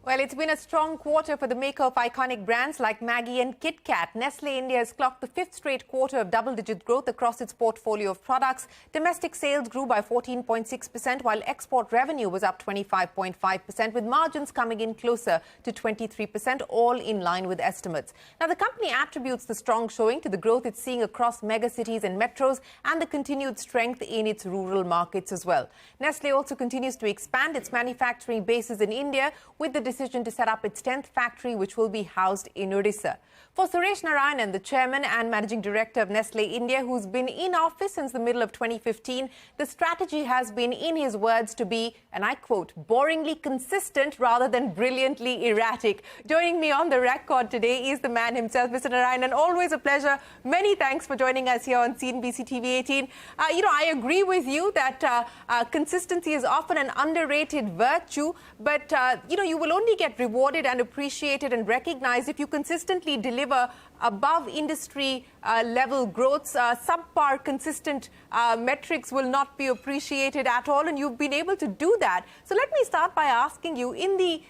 Well, it's been a strong quarter for the maker of iconic brands like Maggi and Kit Kat. Nestle India has clocked the fifth straight quarter of double-digit growth across its portfolio of products. Domestic sales grew by 14.6%, while export revenue was up 25.5%, with margins coming in closer to 23%, all in line with estimates. Now, the company attributes the strong showing to the growth it's seeing across megacities and metros and the continued strength in its rural markets as well. Nestle also continues to expand its manufacturing bases in India with the decision to set up its 10th factory, which will be housed in Odisha. For Suresh Narayanan, the chairman and managing director of Nestle India, who's been in office since the middle of 2015, the strategy has been, in his words, to be, and I quote, boringly consistent rather than brilliantly erratic. Joining me on the record today is the man himself, Mr. Narayanan. Always a pleasure. Many thanks for joining us here on CNBC-TV18. I agree with you that consistency is often an underrated virtue, but, you will only get rewarded and appreciated and recognized if you consistently deliver above industry level growths. Subpar consistent metrics will not be appreciated at all, and you've been able to do that. So let me start by asking you, in the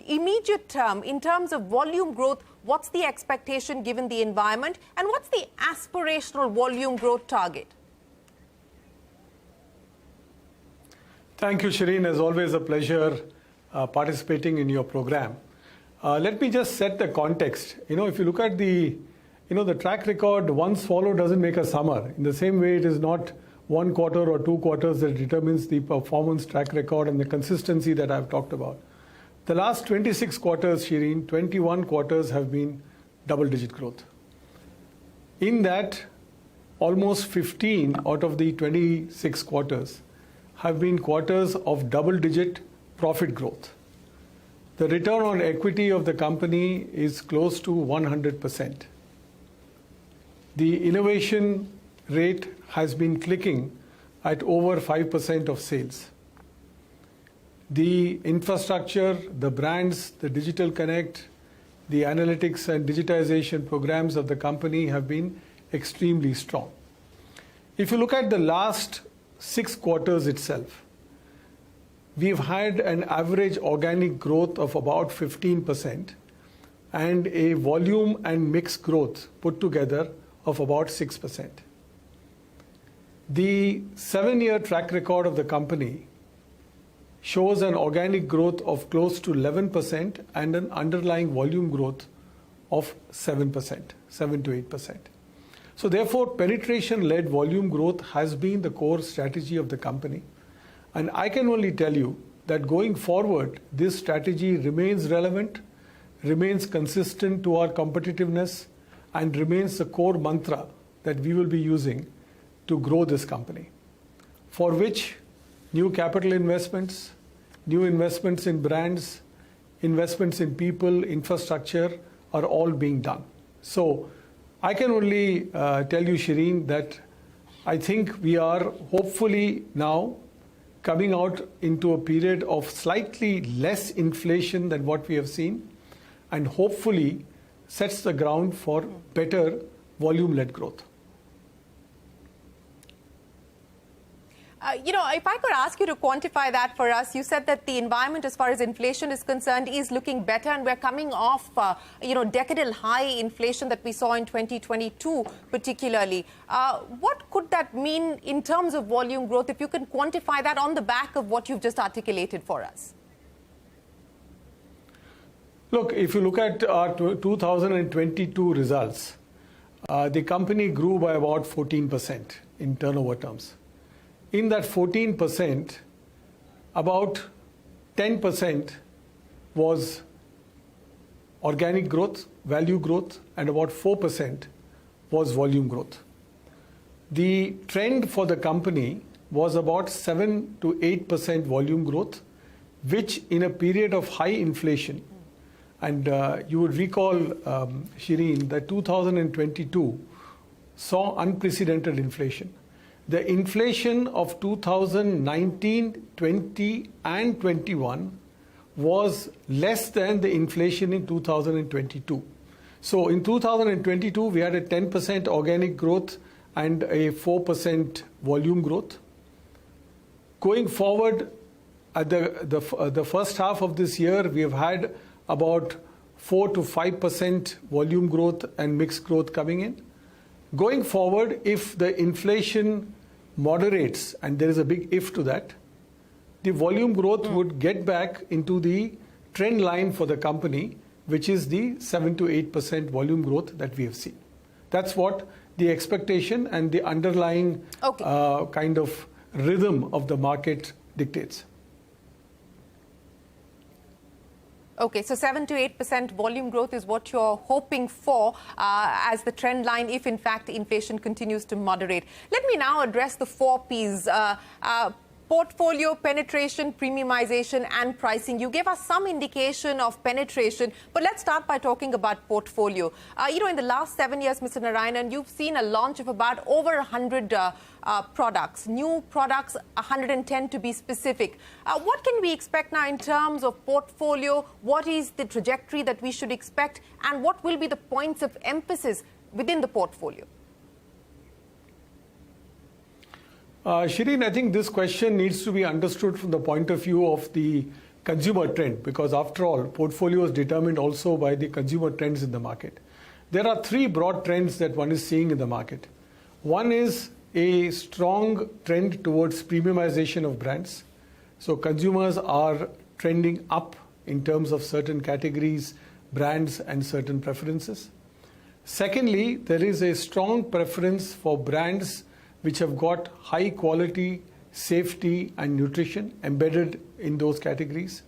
immediate term, in terms of volume growth, what's the expectation given the environment, and what's the aspirational volume growth target? Thank you, Shereen. As always, a pleasure participating in your program. Let me just set the context. If you look at the track record, one swallow doesn't make a summer. In the same way, it is not one quarter or two quarters that determines the performance track record and the consistency that I've talked about. The last 26 quarters, Shereen, 21 quarters have been double-digit growth. In that, almost 15 out of the 26 quarters have been quarters of double-digit profit growth. The return on equity of the company is close to 100%. The innovation rate has been clicking at over 5% of sales. The infrastructure, the brands, the digital connect, the analytics and digitization programs of the company have been extremely strong. If you look at the last 6 quarters itself, we've had an average organic growth of about 15% and a volume and mix growth put together of about 6%. The 7-year track record of the company shows an organic growth of close to 11% and an underlying volume growth of 7%, 7 to 8%. So therefore, penetration-led volume growth has been the core strategy of the company. And I can only tell you that going forward, this strategy remains relevant, remains consistent to our competitiveness, and remains the core mantra that we will be using to grow this company, for which new capital investments, new investments in brands, investments in people, infrastructure are all being done. So I can only tell you, Shereen, that I think we are hopefully now coming out into a period of slightly less inflation than what we have seen, and hopefully sets the ground for better volume-led growth. If I could ask you to quantify that for us, you said that the environment as far as inflation is concerned is looking better, and we're coming off, decadal high inflation that we saw in 2022 particularly. What could that mean in terms of volume growth, if you can quantify that on the back of what you've just articulated for us? Look, if you look at our 2022 results, the company grew by about 14% in turnover terms. In that 14%, about 10% was organic growth, value growth, and about 4% was volume growth. The trend for the company was about 7 to 8% volume growth, which in a period of high inflation, and you would recall, Shereen, that 2022 saw unprecedented inflation. The inflation of 2019, 20 and 21 was less than the inflation in 2022. So in 2022, we had a 10% organic growth and a 4% volume growth. Going forward, at the first half of this year, we have had about 4 to 5% volume growth and mixed growth coming in. Going forward, if the inflation moderates, and there is a big if to that, the volume growth would get back into the trend line for the company, which is the 7 to 8% volume growth that we have seen. That's what the expectation and the underlying kind of rhythm of the market dictates. Okay, so 7 to 8% volume growth is what you're hoping for as the trend line if, in fact, inflation continues to moderate. Let me now address the 4 Ps. Portfolio, penetration, premiumization and pricing. You gave us some indication of penetration, but let's start by talking about portfolio. In the last 7 years, Mr. Narayanan, you've seen a launch of about over 100 products, new products, 110 to be specific. What can we expect now in terms of portfolio? What is the trajectory that we should expect? And what will be the points of emphasis within the portfolio? Shereen, I think this question needs to be understood from the point of view of the consumer trend, because after all, portfolio is determined also by the consumer trends in the market. There are 3 broad trends that one is seeing in the market. One is a strong trend towards premiumization of brands. So consumers are trending up in terms of certain categories, brands, and certain preferences. Secondly, there is a strong preference for brands which have got high quality, safety and nutrition embedded in those categories.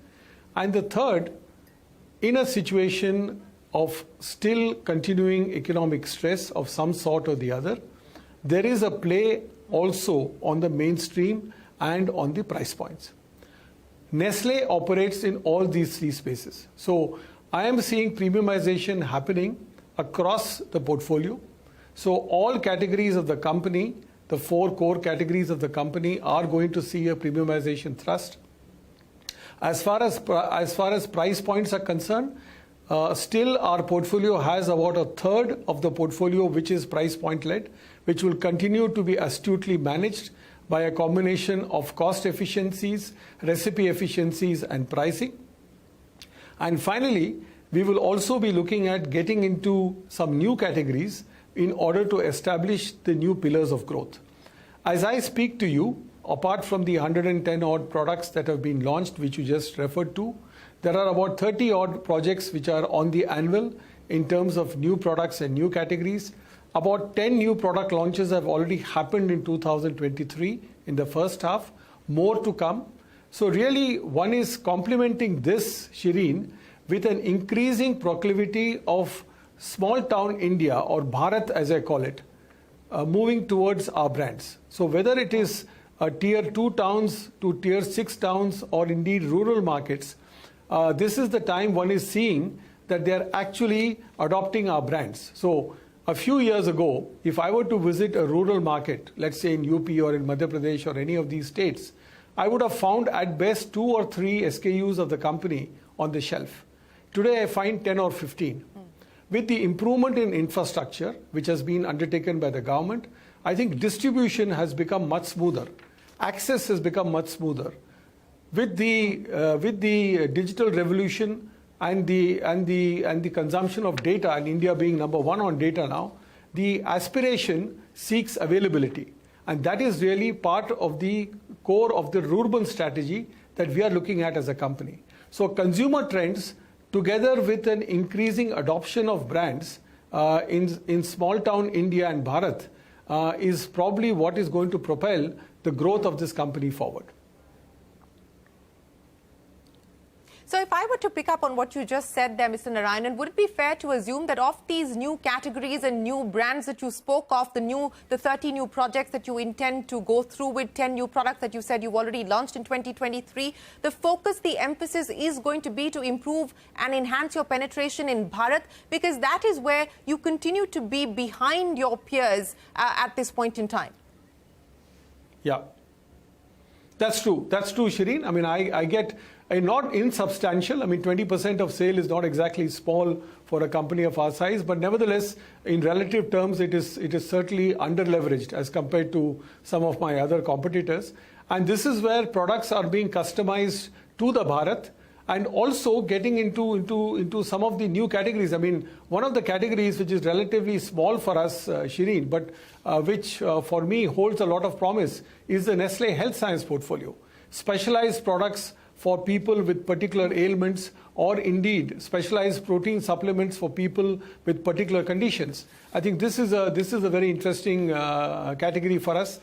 And the third, in a situation of still continuing economic stress of some sort or the other, there is a play also on the mainstream and on the price points. Nestle operates in all these 3 spaces. So I am seeing premiumization happening across the portfolio. So all categories of the company, the 4 core categories of the company, are going to see a premiumization thrust. As far as price points are concerned, still our portfolio has about a third of the portfolio which is price point led, which will continue to be astutely managed by a combination of cost efficiencies, recipe efficiencies and pricing. And finally, we will also be looking at getting into some new categories in order to establish the new pillars of growth. As I speak to you, apart from the 110 odd products that have been launched, which you just referred to, there are about 30 odd projects which are on the anvil in terms of new products and new categories. About 10 new product launches have already happened in 2023 in the first half, more to come. So really one is complementing this, Shereen, with an increasing proclivity of small town India, or Bharat as I call it, moving towards our brands. So whether it is tier 2 towns to tier 6 towns or indeed rural markets, this is the time one is seeing that they are actually adopting our brands. So a few years ago, if I were to visit a rural market, let's say in UP or in Madhya Pradesh or any of these states, I would have found at best 2 or 3 SKUs of the company on the shelf. Today I find 10 or 15. With the improvement in infrastructure, which has been undertaken by the government, I think distribution has become much smoother. Access has become much smoother. With the digital revolution and the consumption of data, and India being number 1 on data now, the aspiration seeks availability. And that is really part of the core of the rural strategy that we are looking at as a company. So consumer trends, together with an increasing adoption of brands in small town India and Bharat, is probably what is going to propel the growth of this company forward. So if I were to pick up on what you just said there, Mr. Narayanan, would it be fair to assume that of these new categories and new brands that you spoke of, the 30 new projects that you intend to go through with 10 new products that you said you've already launched in 2023, the focus, the emphasis is going to be to improve and enhance your penetration in Bharat, because that is where you continue to be behind your peers at this point in time? Yeah. That's true. That's true, Shereen. I mean, I get not insubstantial. I mean, 20% of sale is not exactly small for a company of our size, but nevertheless, in relative terms, it is certainly under-leveraged as compared to some of my other competitors. And this is where products are being customized to the Bharat, and also getting into some of the new categories. I mean, one of the categories which is relatively small for us, Shereen, but which for me holds a lot of promise is the Nestle Health Science portfolio. Specialized products for people with particular ailments, or indeed specialized protein supplements for people with particular conditions. I think this is a very interesting category for us.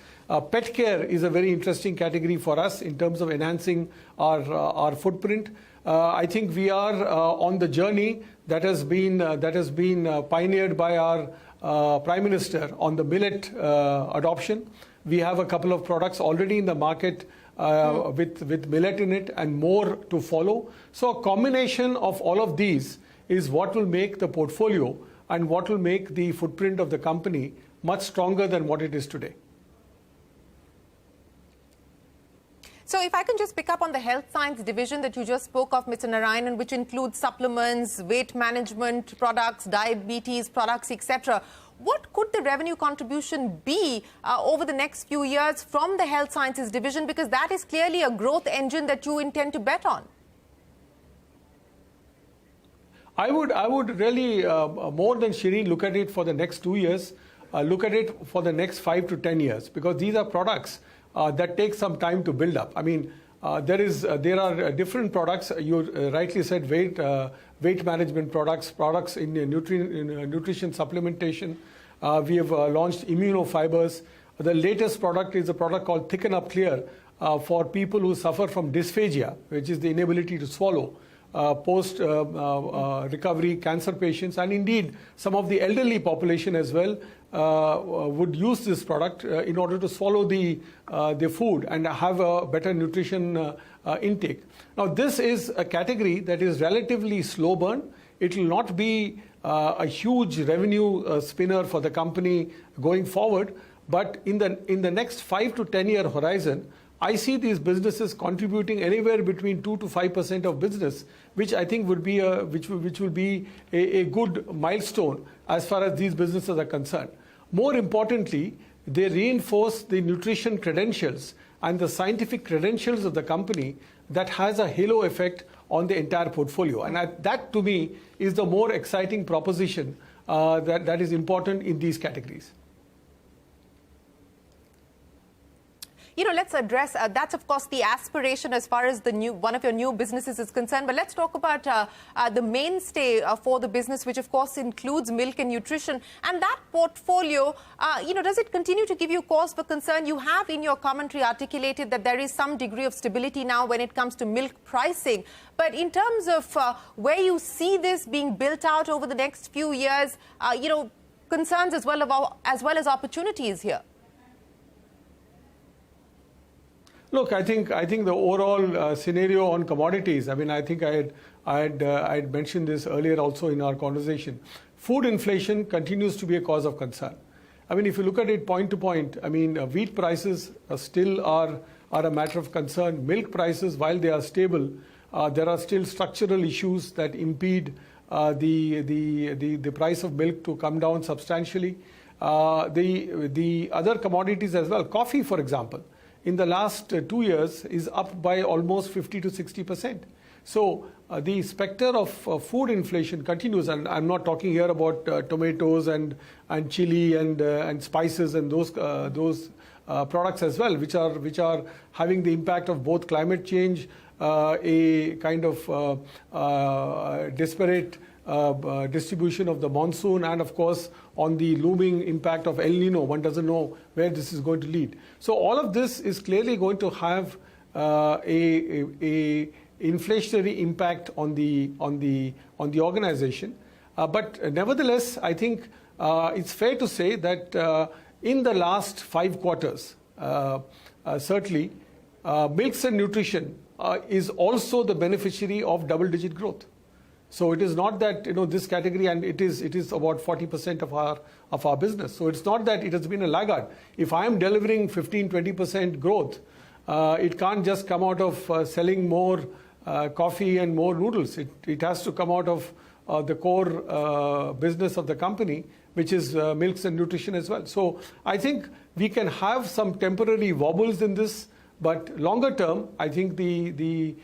Pet care is a very interesting category for us in terms of enhancing our footprint. I think we are on the journey that has been pioneered by our Prime Minister on the millet adoption. We have a couple of products already in the market with millet in it, and more to follow. So a combination of all of these is what will make the portfolio and what will make the footprint of the company much stronger than what it is today. So if I can just pick up on the health science division that you just spoke of, Mr. Narayanan, which includes supplements, weight management products, diabetes products, etc. What could the revenue contribution be over the next few years from the health sciences division? Because that is clearly a growth engine that you intend to bet on. I would really, more than Shereen, look at it for the next 2 years, look at it for the next 5 to 10 years, because these are products that take some time to build up. I mean, there are different products. You rightly said weight management products in nutrition supplementation. We have launched immunofibers. The latest product is a product called Thicken Up Clear for people who suffer from dysphagia, which is the inability to swallow. Post recovery cancer patients, and indeed some of the elderly population as well would use this product in order to swallow the food and have a better nutrition intake. Now, this is a category that is relatively slow burn. It will not be a huge revenue spinner for the company going forward, but in the next 5 to 10 year horizon, I see these businesses contributing anywhere between 2 to 5% of business, which I think would be which will be a good milestone as far as these businesses are concerned. More importantly, they reinforce the nutrition credentials and the scientific credentials of the company that has a halo effect on the entire portfolio. And that to me is the more exciting proposition that is important in these categories. You know, let's address, that's of course the aspiration as far as one of your new businesses is concerned. But let's talk about the mainstay for the business, which of course includes milk and nutrition. And that portfolio, you know, does it continue to give you cause for concern? You have in your commentary articulated that there is some degree of stability now when it comes to milk pricing. But in terms of where you see this being built out over the next few years, you know, concerns as well as opportunities here. Look, I think the overall scenario on commodities, I mean, I think I had mentioned this earlier also in our conversation. Food inflation continues to be a cause of concern. I mean, if you look at it point to point, I mean, wheat prices still are a matter of concern. Milk prices, while they are stable, there are still structural issues that impede the price of milk to come down substantially. The other commodities as well, coffee, for example, in the last 2 years is up by almost 50 to 60%. So the specter of food inflation continues, and I'm not talking here about tomatoes and chili and spices and those products as well, which are having the impact of both climate change, a kind of disparate distribution of the monsoon, and of course on the looming impact of El Nino. One doesn't know where this is going to lead. So all of this is clearly going to have a inflationary impact on the organization. But nevertheless, I think it's fair to say that in the last 5 quarters, certainly, milks and nutrition is also the beneficiary of double-digit growth. So it is not that, you know, this category, and it is about 40% of our business. So it's not that it has been a laggard. If I am delivering 15-20% growth, It can't just come out of selling more coffee and more noodles. It has to come out of the core business of the company, which is milks and nutrition as well. So I think we can have some temporary wobbles in this, but longer term, I think the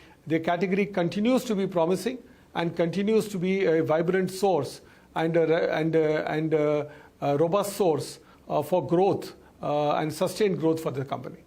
category continues to be promising and continues to be a vibrant source and a robust source for growth and sustained growth for the company.